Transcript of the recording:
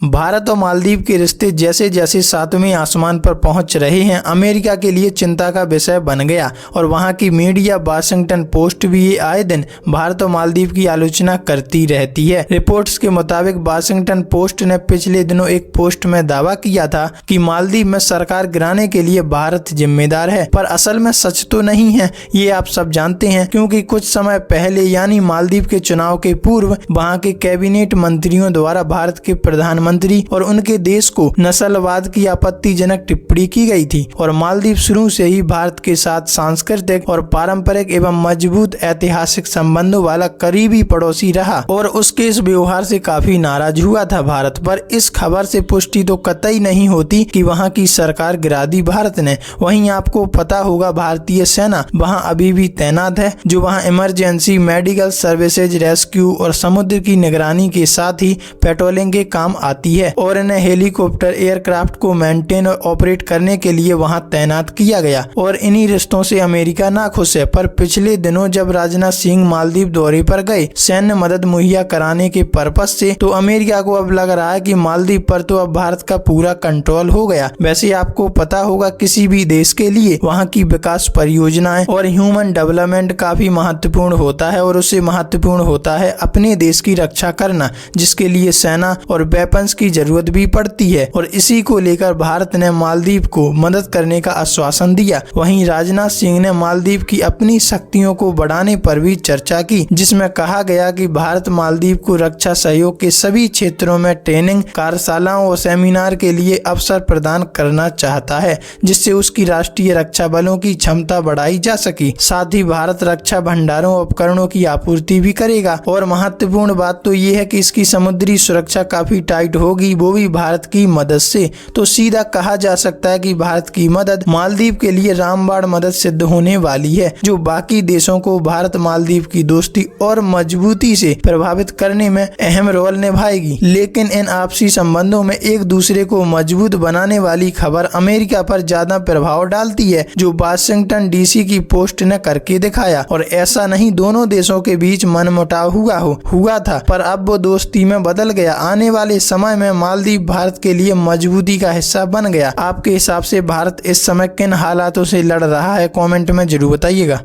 भारत और मालदीव के रिश्ते जैसे जैसे सातवें आसमान पर पहुंच रहे हैं, अमेरिका के लिए चिंता का विषय बन गया और वहां की मीडिया वाशिंगटन पोस्ट भी आए दिन भारत और मालदीव की आलोचना करती रहती है। रिपोर्ट्स के मुताबिक वाशिंगटन पोस्ट ने पिछले दिनों एक पोस्ट में दावा किया था कि मालदीव में सरकार गिराने के लिए भारत जिम्मेदार है, पर असल में सच तो नहीं है। ये आप सब जानते हैं, क्योंकि कुछ समय पहले यानी मालदीव के चुनाव के पूर्व वहां के कैबिनेट मंत्रियों द्वारा भारत के प्रधानमंत्री और उनके देश को नस्लवाद की आपत्तिजनक टिप्पणी की गई थी और मालदीव शुरू से ही भारत के साथ सांस्कृतिक और पारंपरिक एवं मजबूत ऐतिहासिक संबंधों वाला करीबी पड़ोसी रहा और उसके इस व्यवहार से काफी नाराज हुआ था भारत। पर इस खबर से पुष्टि तो कतई नहीं होती कि वहां की सरकार गिरा दी भारत ने। वहीं आपको पता होगा भारतीय सेना वहां अभी भी तैनात है, जो वहां इमरजेंसी मेडिकल सर्विसेज, रेस्क्यू और समुद्र की निगरानी के साथ ही पेट्रोलिंग के काम आती है और इन्हें हेलीकॉप्टर एयरक्राफ्ट को मेंटेन और ऑपरेट करने के लिए वहां तैनात किया गया। और इन्हीं रिश्तों से अमेरिका ना खुश है। पर पिछले दिनों जब राजनाथ सिंह मालदीव दौरे पर गए सैन्य मदद मुहैया कराने के पर्पस से, तो अमेरिका को अब लग रहा है कि मालदीव पर तो अब भारत का पूरा कंट्रोल हो गया। वैसे आपको पता होगा किसी भी देश के लिए वहां की विकास परियोजनाएं और ह्यूमन डेवलपमेंट काफी महत्वपूर्ण होता है और उससे महत्वपूर्ण होता है अपने देश की रक्षा करना, जिसके लिए सेना और वेपन्स की जरूरत भी पड़ती है। और इसी को लेकर भारत ने मालदीव को मदद करने का आश्वासन दिया। वहीं राजनाथ सिंह ने मालदीव की अपनी शक्तियों को बढ़ाने पर भी चर्चा की, जिसमें कहा गया कि भारत मालदीव को रक्षा सहयोग के सभी क्षेत्रों में ट्रेनिंग, कार्यशालाओं और सेमिनार के लिए अवसर प्रदान करना चाहता है, जिससे उसकी राष्ट्रीय रक्षा बलों की क्षमता बढ़ाई जा सके। साथ ही भारत रक्षा भंडारों और उपकरणों की आपूर्ति भी करेगा। और महत्वपूर्ण बात तो ये है कि इसकी समुद्री सुरक्षा काफी टाइट होगी, वो भी भारत की मदद से। तो सीधा कहा जा सकता है कि भारत की मदद मालदीव के लिए रामबाण मदद सिद्ध होने वाली है, जो बाकी देशों को भारत मालदीव की दोस्ती और मजबूती से प्रभावित करने में अहम रोल निभाएगी। लेकिन इन आपसी संबंधों में एक दूसरे को मजबूत बनाने वाली खबर अमेरिका पर ज्यादा प्रभाव डालती है, जो वाशिंगटन डीसी की पोस्ट ने करके दिखाया। और ऐसा नहीं दोनों देशों के बीच मनमुटाव हुआ था, पर अब वो दोस्ती में बदल गया। आने वाले समय में मालदीव भारत के लिए मजबूती का हिस्सा बन गया। आपके हिसाब से भारत इस समय किन हालातों से लड़ रहा है, कमेंट में जरूर बताइएगा।